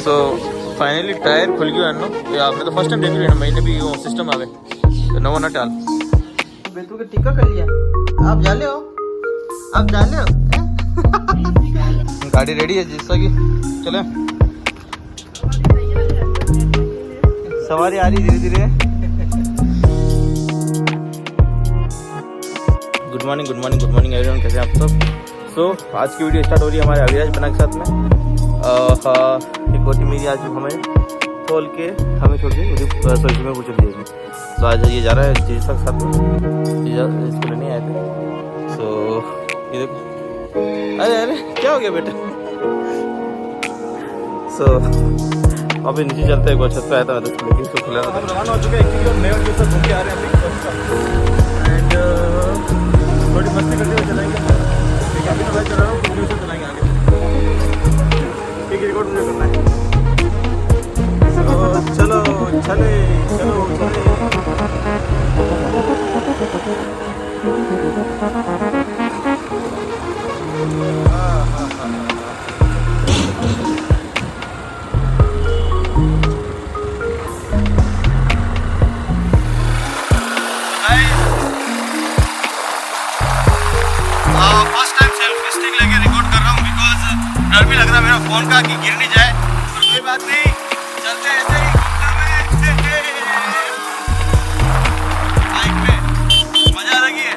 So finally tyre खुल गया अन्नो यार। मैं तो फर्स्ट टाइम देख रही हूँ मैंने भी वो सिस्टम आवे तो नवा ना टाल बेतू के टिक्का कर लिया। आप जा ले हो, आप जा ले हो। गाड़ी रेडी है जैसा कि चले सवारी आ रही धीरे धीरे। गुड मॉर्निंग एवरीवन, कैसे हैं आप सब। सो आज की वीडियो स्टार्ट हो रही है हमारे अविराज बना के साथ में। एक गोटी मेरी आज हमें खोल के हमें छोड़ के उधर सोची में चली जाएगी। तो आज ये जा रहा है जीजा के साथ में, जीजा इसको लेने आए थे। सो ये देखो, अरे अरे क्या हो गया बेटा। सो अभी नीचे चलते हैं, छत पे आया था लेकिन इसको खुला था। रवाना हो चुके हैं नए के साथ घूम के आ रहे हैं एंड थोड़ी मस्ती करते हुए चलाएंगे। अभी तो मैं चल रहा हूँ, वीडियो से चलाएंगे आगे। एक रिकॉर्ड मुझे करना है। चलो चले। फर्स्ट टाइम सेल्फी स्टिक लेके रिकॉर्ड कर रहा हूँ बिकॉज डर भी लग रहा है मेरा फोन का कि गिर नहीं जाए। तो कोई बात नहीं, चलते ऐसे ही बाइक में मजा आ रही है।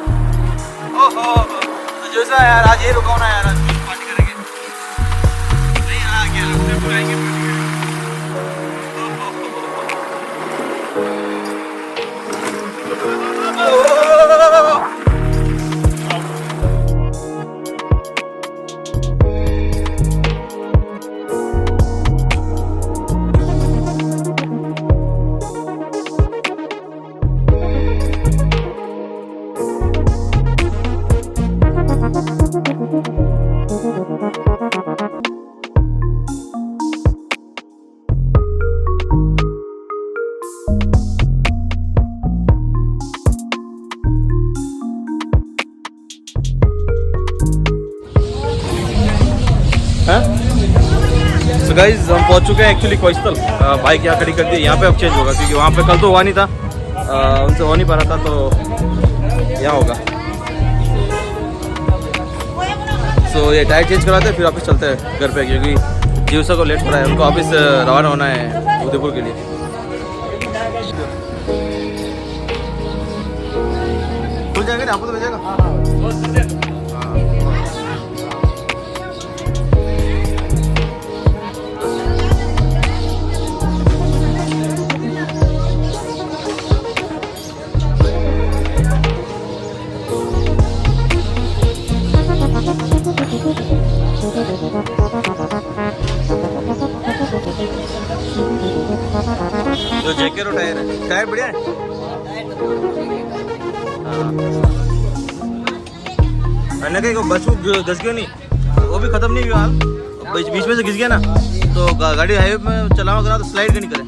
ओहो तो जैसा यार आज ये रुका ना यार, आज पार्टी करेंगे। नहीं आ गया अपने बुलाएंगे तो गाइज हम पहुंच चुके हैं एक्चुअली कोइस्टल। बाइक यहाँ खड़ी कर दी, यहाँ पे अब चेंज होगा क्योंकि वहाँ पे कल तो हुआ नहीं था, उनसे हो नहीं पा रहा था, तो यहाँ होगा। सो ये टायर चेंज करवाते हैं फिर वापस चलते हैं घर पे, क्योंकि जीवसा को लेट हो रहा है, उनको वापस रवाना होना है उदयपुर के लिए। खुल जाएगा ना, आपको तो भेजेगा। जो जेकेरो टायर है, टायर बढ़िया है। मैंने कहा बचू घिस गया नहीं, वो भी खत्म नहीं हुआ हाल, बीच में से घिस गया ना, तो गाड़ी हाईवे में चलावा करा तो स्लाइड नहीं करे।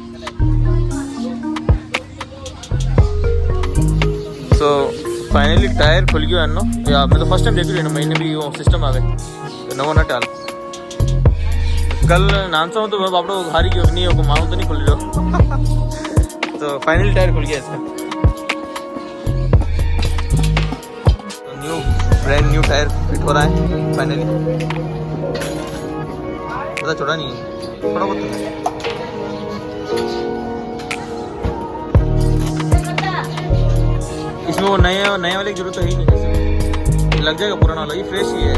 सो फाइनली टायर खुल गया अन्नो यार। मैं तो फर्स्ट टाइम देख रही हूँ मैंने भी वो सिस्टम आवे तो नवा ना टाल। कल नानसा हूँ तो मैं बापड़ो हारी क्यों नहीं हो मारूँ तो नहीं खुल रहा। तो फाइनली टायर खुल गया इसका। तो ब्रांड न्यू टायर फिट हो रहा है फाइनली। ज़्यादा छोटा नहीं है, थोड़ा बहुत है। इसमें वो नए वाले की जरूरत तो है ही नहीं, लग जाएगा पुराना वाला, ये फ्रेश ही है।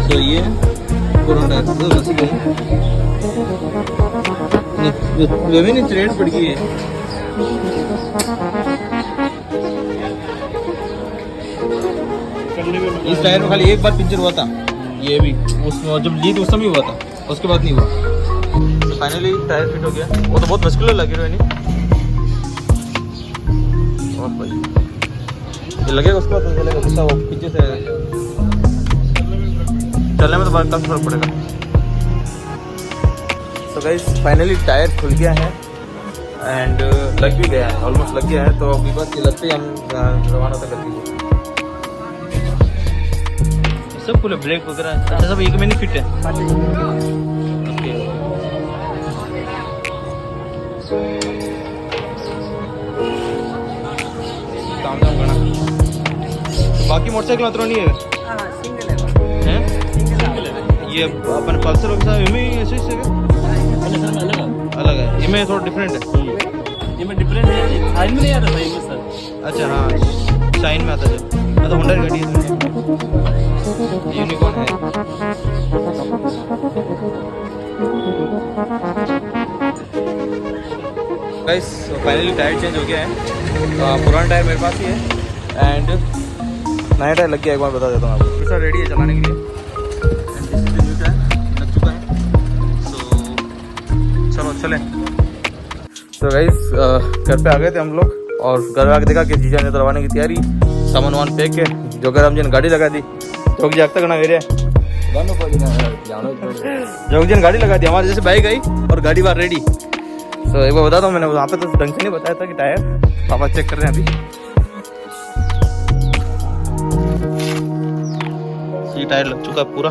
तो ये पुराना है, तो बस गई नहीं थ्रेड पड़ गई है। इस टायर में खाली एक बार पिंचर हुआ था, ये भी उसमें जब ली थी उस समय हुआ था, उसके बाद नहीं हुआ। तो फाइनली टायर फिट हो गया। वो तो बहुत मुश्किल लगी रही नहीं, ये लगेगा उसके बाद चलेगा, गुस्सा वो पीछे से चलने में तो बहुत काफ़ी फर्क पड़ेगा। सो गाइस फाइनली टायर खुल गया है एंड लग भी गया है, ऑलमोस्ट लग गया है। तो अभी बस ये लगते ही हम रवाना होता कर दीजिए। सब फुल ब्रेक वगैरह अच्छा सब एक में नहीं फिट है। ओके काम दाम करना। बाकी मोटरसाइकिल मात्र नहीं है हैं? ये अपन पल्सर वगैरह में ऐसे ही अलग है, ये में थोड़ा डिफरेंट है। ये में डिफरेंट है, शाइन में नहीं आता था ये सर। अच्छा हाँ शाइन में आता है जो तो होंडा की गाड़ी है, यूनिकॉर्न है। गाइस फाइनली टायर चेंज हो गया है। पुराना टायर मेरे पास ही है एंड नया टायर लग गया। एक बार बता देता हूँ आपको, दूसरा रेडी है चलाने के लिए। एंड दिस न्यू टायर लग चुका है। सो चलो चलें। तो गाइस घर पे आ गए थे हम लोग और घर आके देखा कि जीजा ने दरवाने की तैयारी, सामान वामान फेंक के जो घर हम जिन गाड़ी लगा दी। चौक जी तक ना मेरे जोग जी ने गाड़ी लगा दी हमारे जैसे बाइक आई और गाड़ी बाहर रेडी। तो एक बार बताता हूँ, मैंने वहाँ पे तो ढंग से नहीं बताया था कि टायर पापा चेक कर रहे हैं अभी। ये टायर लग चुका है पूरा,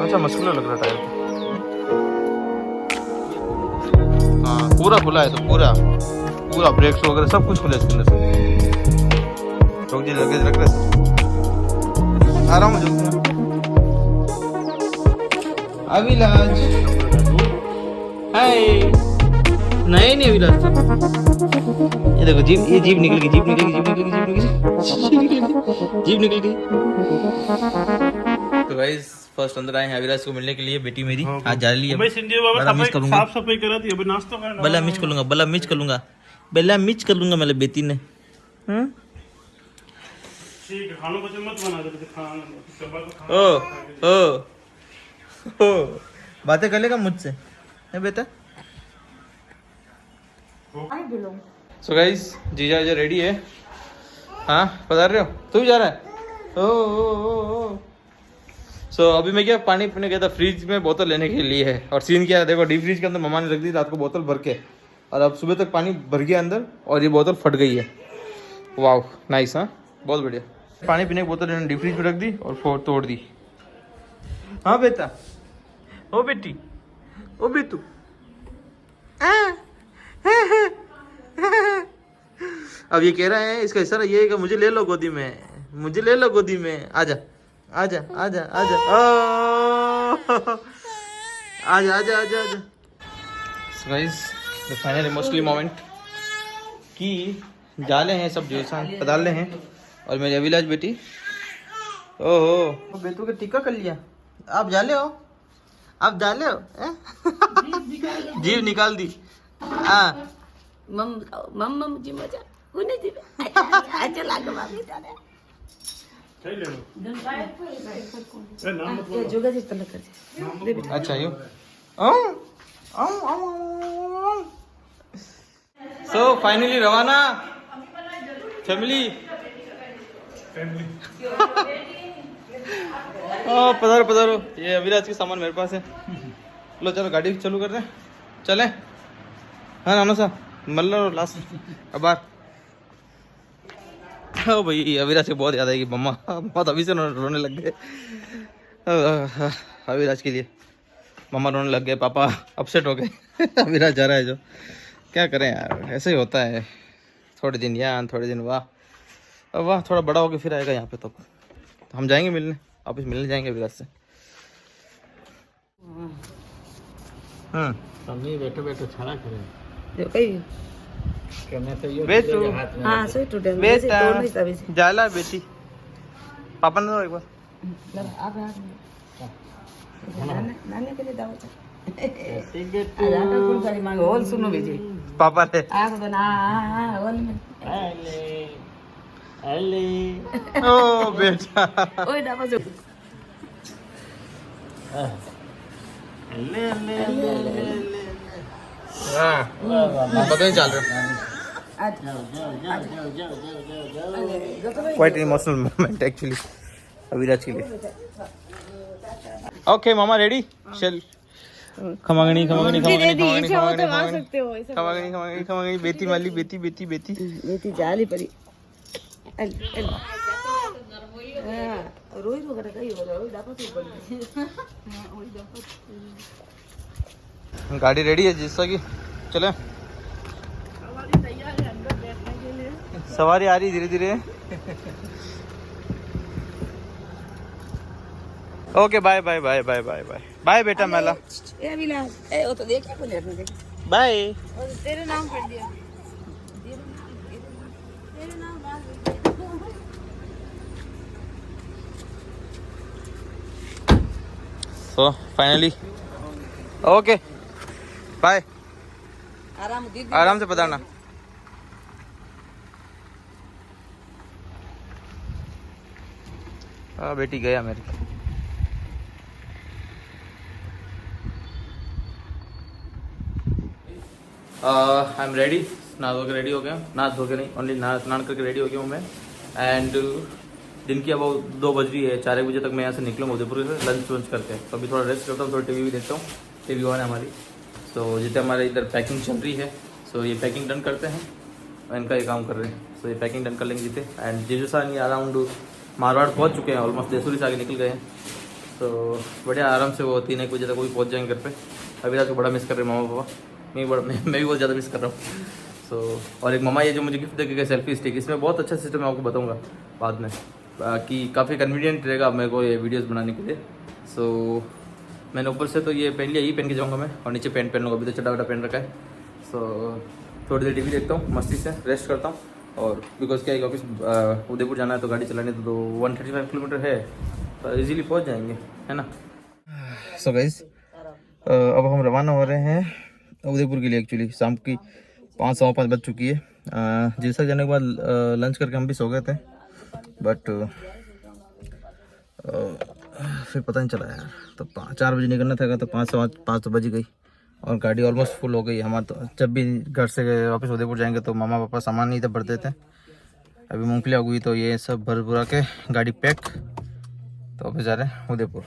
अच्छा मस्कुलर लग रहा है टायर। हाँ पूरा खुला है, तो पूरा पूरा ब्रेक्स वगैरह सब कुछ खुला है इसके अंदर से। चौक जी लगेज रख रहे आराम हो जाओ। अभिलाष हाय नहीं नहीं अभिलाष ये देखो जीप, ये जीप निकल गई, जीप निकल गई, जीप निकल गई, जीप निकल गई। तो गाइस फर्स्ट अंदर आए हैं अभिलाष को मिलने के लिए। बेटी मेरी आज जा रही है, बड़ा मिस करूंगा। साफ सफाई करा थी, अभी नाश्ता करना। बल्ला मिस कर लूंगा, बल्ला मिस कर लूंगा, बल्ला मिस कर लूंगा मेरे बेटी ने। ठीक है, खानों को मत बना दे, खाना ओ बातें कर लेगा मुझसे है बेटा। सो गाइस जीजा जी रेडी है। हाँ पधार रहे हो, तू भी जा रहा है? ओ सो अभी मैं क्या पानी पीने गया था, फ्रिज में बोतल लेने के लिए है। और सीन क्या है देखो, डीप फ्रिज के अंदर मम्मा ने रख दी रात को बोतल भर के, और अब सुबह तक पानी भर गया अंदर और ये बोतल फट गई है। वाह नाइस, हाँ बहुत बढ़िया। पानी पीने की बोतल इन्होंने डीप फ्रिज में रख दी और तोड़ दी। हाँ बेटा, ओ बेटी, ओ बेटू, अब ये कह रहा है, इसका इशारा ये है कि मुझे ले लो गोदी में, मुझे ले लो गोदी में, आजा आजा आजा आजा आजा आजा आजा आजा। So guys the final emotional moment कि डाले हैं सब जैसा पदाले हैं और मेरी अभिलाष बेटी ओहो बेटू के टिक्का कर लिया। आप जाले हो, आप जाले हो जीव निकाल दी। मम जी मजा कोने जी अच्छा लागे मामी जाने सही ले लो। ए नाम मत ये जोगा जी तलक कर दे बेटा। अच्छा यू सो फाइनली रवाना फैमिली। पधारो पधारो, ये अभिराज के सामान मेरे पास है। लो चलो गाड़ी चालू कर रहे हैं, चले। हाँ नानो सा मल्ल लास्ट अब ओ भाई अभिराज की बहुत याद आएगी मम्मा, बहुत अभी से रोने लग गए अभिराज के लिए। मम्मा रोने लग गए, पापा अपसेट हो गए अभिराज जा रहा है जो, क्या करें यार, ऐसे ही होता है। थोड़े दिन यहाँ थोड़े दिन वाह, अब वाह थोड़ा बड़ा होकर फिर आएगा यहाँ पे। तो हम जाएंगे मिलने, वापस मिलने जाएंगे अभिराज से। मम्मी बैठो बैठो छाड़ा करे जो कही बेटू हां सही टूटे बेटा दोनों ही तभी से जाला बेटी पापा ने दो एक बार आप नाने के लिए दाओ आजा का कौन सारी मांग होल सुनो बेजी पापा ने आ को ना होल में अले ओ बेटा ओए दाबा जो अले अले हाँ पता नहीं चल रहा। Quite emotional moment actually Abhiraj के लिए। ओके मामा रेडी चल। खमागनी खमागनी खमागनी खमागनी खमागनी खमागनी खमागनी खमागनी बेटी वाली बेटी बेटी बेटी बेटी जाली परी रोई रो करे कई हो रोई दापत पड़ी गाड़ी रेडी है जिससा कि चले सवारी आ रही धीरे धीरे okay bye bye bye bye bye bye bye बेटा मेला ए विलास ए वो तो देखिए बोले आपने देखी बाय तेरे नाम कर दिया तेरे नाम सो फाइनली ओके बाय आराम से पधारना बेटी गया मेरी आई एम रेडी नहा धो के रेडी हो गया नहा धो के नहीं ओनली स्नान करके रेडी हो गया हूँ मैं एंड दिन की अब 2 बज रही है 4 बजे तक मैं यहाँ से निकलूँगा उदयपुर से लंच वंच करके तो अभी थोड़ा रेस्ट करता हूँ थोड़ा टीवी भी देखता हूँ टीवी वन है हमारी सो जितने हमारे इधर पैकिंग चल रही है सो ये पैकिंग डन करते हैं इनका ये काम कर रहे हैं सो ये पैकिंग डन कर लेंगे जितने एंड जेजू सानी अराउंड मारवाड़ पहुँच चुके हैं ऑलमोस्ट देसूरी से आगे निकल गए हैं तो बढ़िया आराम से वो 3-1 बजे तक वो भी पहुँच जाएंगे घर पे अभी रात को बड़ा मिस कर रहे हैं मामा पापा मैं भी बहुत ज़्यादा मिस कर रहा हूँ सो और एक मामा ये जो मुझे गिफ्ट देके गए सेल्फी स्टिक इसमें बहुत अच्छा सिस्टम है आपको बताऊँगा बाद में कि काफ़ी कन्वीनियंट रहेगा मेरे को ये वीडियोस बनाने के लिए सो मैंने ऊपर से तो ये पहन लिया यही पहन के जाऊँगा मैं और नीचे पैंट पहन लूँगा अभी तो चड्डा वड्डा पहन रखा है सो थोड़ी देर टीवी देखता हूँ मस्ती से रेस्ट करता हूँ और बिकॉज क्या है ऑफिस उदयपुर जाना है तो गाड़ी चलाने तो 135 किलोमीटर है तो ईजीली पहुँच जाएंगे है ना सो गाइस अब हम रवाना हो रहे हैं उदयपुर के लिए एक्चुअली शाम की 5-5 बज चुकी है जिस तक जाने के बाद लंच करके हम भी सो गए थे बट फिर पता नहीं चला यार तो 4 बजे निकलना था तो 5 तो बज गई और गाड़ी ऑलमोस्ट फुल हो गई हमारा तो जब भी घर से वापस उदयपुर जाएंगे तो मामा पापा सामान नहीं तो भर देते अभी मूँगफली आ गई तो ये सब भर भरा के गाड़ी पैक तो वापस जा रहे हैं उदयपुर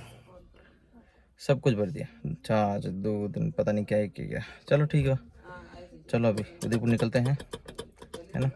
सब कुछ भर दिया 2 दिन पता नहीं क्या है क्या चलो ठीक है चलो अभी उदयपुर निकलते हैं है ना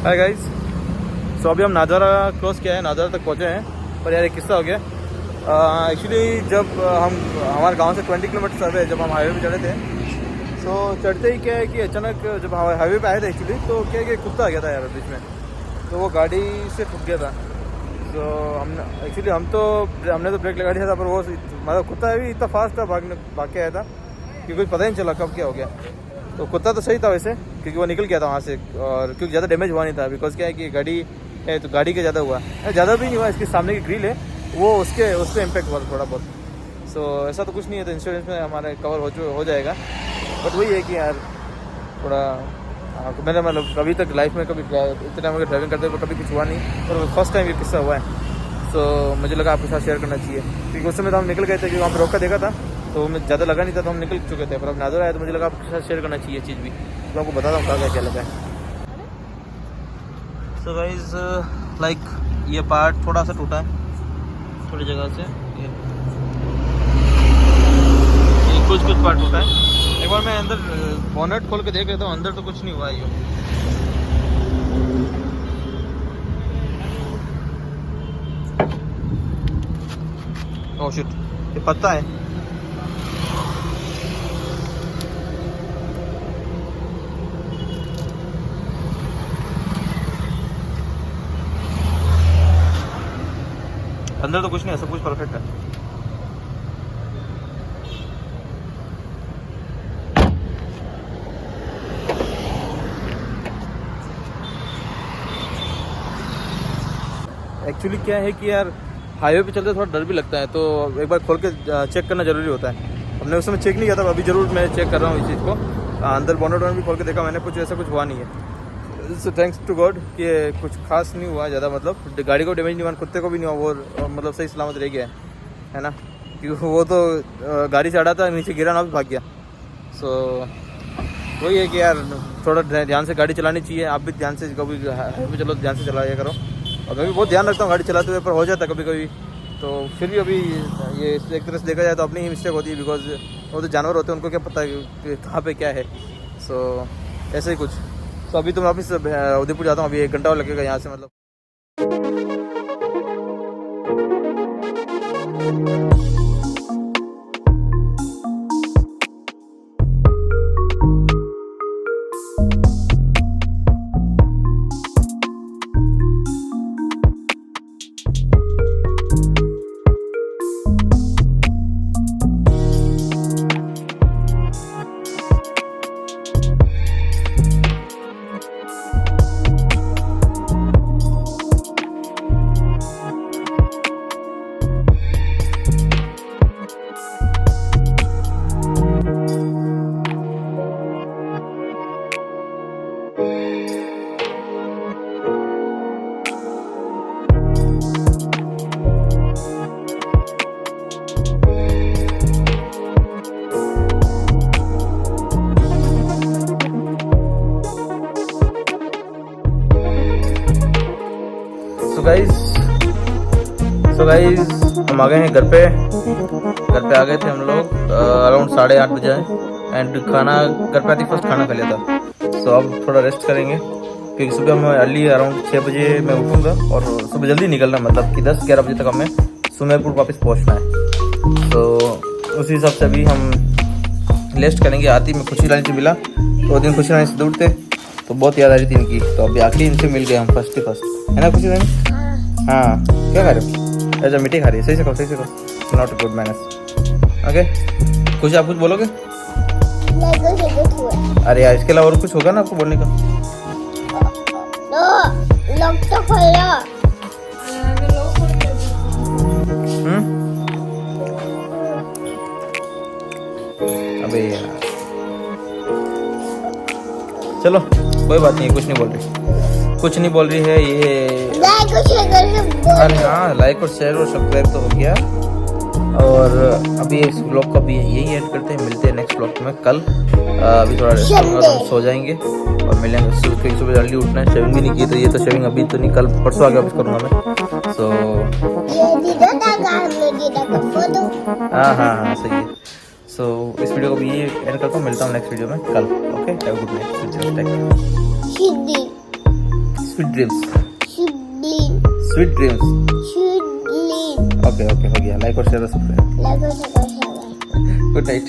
हाय गाइस सो अभी हम नादौरा क्रॉस किया है नादौरा तक पहुँचे हैं पर यार एक किस्सा हो गया एक्चुअली जब हमारे गांव से 20 किलोमीटर अवे जब हम हाईवे पे चढ़े थे तो चढ़ते ही क्या है कि अचानक जब हाईवे पे आए थे एक्चुअली तो क्या है कि कुत्ता आ गया था यार बीच में तो वो गाड़ी से ठुक गया था तो हमने तो ब्रेक लगा दिया था पर वो मतलब कुत्ता भी इतना फास्ट था भाग के आया था कि कुछ पता ही नहीं चला कब क्या हो गया तो कुत्ता तो सही था वैसे क्योंकि वो निकल गया था वहाँ से और क्योंकि ज़्यादा डैमेज हुआ नहीं था बिकॉज क्या है कि गाड़ी है तो गाड़ी का ज़्यादा हुआ ज़्यादा भी नहीं हुआ इसके सामने की ग्रिल है वो उसके इम्पेक्ट हुआ थोड़ा बहुत। सो ऐसा तो कुछ नहीं है, तो इंश्योरेंस में हमारे कवर हो जाएगा। बट वही है कि यार थोड़ा मैंने मतलब कभी तक लाइफ में कभी इतने टाइम ड्राइविंग करते हुए कभी कुछ हुआ नहीं, और फर्स्ट टाइम ये किस्सा हुआ है। सो मुझे लगा आपके साथ शेयर करना चाहिए, क्योंकि उस समय तो हम निकल गए थे, क्योंकि वहाँ पर रोका देखा था तो हमें ज़्यादा लगा नहीं था, तो हम निकल चुके थे। पर अब नाज़र आया तो मुझे लगा आपके साथ शेयर करना चाहिए चीज़ भी, तो आपको बताता हूँ क्या लगा है। सो गाइस लाइक ये पार्ट थोड़ा सा टूटा है थोड़ी जगह से, ये कुछ पार्ट टूटा है। एक बार मैं अंदर बोनेट खोल के देख लेता हूँ, अंदर तो कुछ नहीं हुआ है। ये ओह शिट, ये पत्ता है। अंदर तो कुछ नहीं है, सब कुछ परफेक्ट है। एक्चुअली क्या है कि यार हाईवे पे चलते थोड़ा डर भी लगता है, तो एक बार खोल के चेक करना ज़रूरी होता है। हमने उस समय चेक नहीं किया था, अभी ज़रूर मैं चेक कर रहा हूँ इस चीज़ को। अंदर बोनेट भी खोल के देखा मैंने, कुछ ऐसा कुछ हुआ नहीं है। सो थैंक्स टू गॉड कि कुछ खास नहीं हुआ ज़्यादा, मतलब गाड़ी को डैमेज नहीं हुआ, कुत्ते को भी नहीं हुआ, वो मतलब सही सलामत रह गया है ना, क्योंकि वो तो गाड़ी से अड़ा था, नीचे गिरा ना भी भाग गया। सो वही है कि यार थोड़ा ध्यान से गाड़ी चलानी चाहिए। आप भी ध्यान से कभी हाईवे चलो ध्यान से चलाया करो, और मैं भी बहुत ध्यान रखता हूँ गाड़ी चलाते हुए, पर हो जाता है कभी कभी। तो फिर भी अभी ये एक तरह से देखा जाए तो अपनी ही मिस्टेक होती है, बिकॉज वो तो जानवर होते हैं, उनको क्या पता है कि कहाँ पे क्या है। सो ऐसे ही कुछ। तो अभी तो मैं वापस उदयपुर जाता हूँ, अभी 1 घंटा और लगेगा यहाँ से मतलब। सो गाइस हम आ गए हैं घर पे आ गए थे हम लोग अराउंड 8:30 बजे, एंड खाना घर पे आते फर्स्ट खाना खा लिया था। सो अब थोड़ा रेस्ट करेंगे, क्योंकि सुबह मैं अर्ली अराउंड 6 बजे मैं उठूँगा, और सुबह जल्दी निकलना, मतलब कि 10-11 बजे तक हमें सुमेरपुर वापस पहुँचना है। तो उसी हिसाब से अभी हम रेस्ट करेंगे। आती में खुशी रानी से मिला, 2 दिन खुशी रानी से दूर थे, तो बहुत याद आ रही थी इनकी, तो अभी आखिरी इनसे मिल गए हम फर्स्ट है ना खुशी रानी? हाँ, क्या खा रहे हो? ऐसा मीठी खा रही है, सही से खाओ, नॉट गुड मैनर्स। ओके खुशी, आप कुछ बोलोगे? अरे यार इसके अलावा और कुछ होगा ना आपको बोलने का? लॉक तो खोलो। अबे यार चलो कोई बात नहीं, कुछ नहीं बोल रही है ये। अरे हाँ, लाइक और शेयर और सब्सक्राइब तो हो गया, और अभी इस ब्लॉग को भी यही एड करते हैं। मिलते हैं नेक्स्ट ब्लॉग में कल। अभी थोड़ा रेस्ट करूँगा तो सो जाएंगे और मिलेंगे। सुबह जल्दी उठना है, शेविंग भी नहीं की, तो ये तो शेविंग अभी तो नहीं, कल परसों आगे वापस करूँगा मैं। सो हाँ सही है। सो इस वीडियो को भी ये एंड करता हूँ, मिलता हूँ नेक्स्ट वीडियो में कल। Okay, have a good night, sweet dreams. Okay हो गया, लाइक और शेयर सब्सक्राइब। Good night.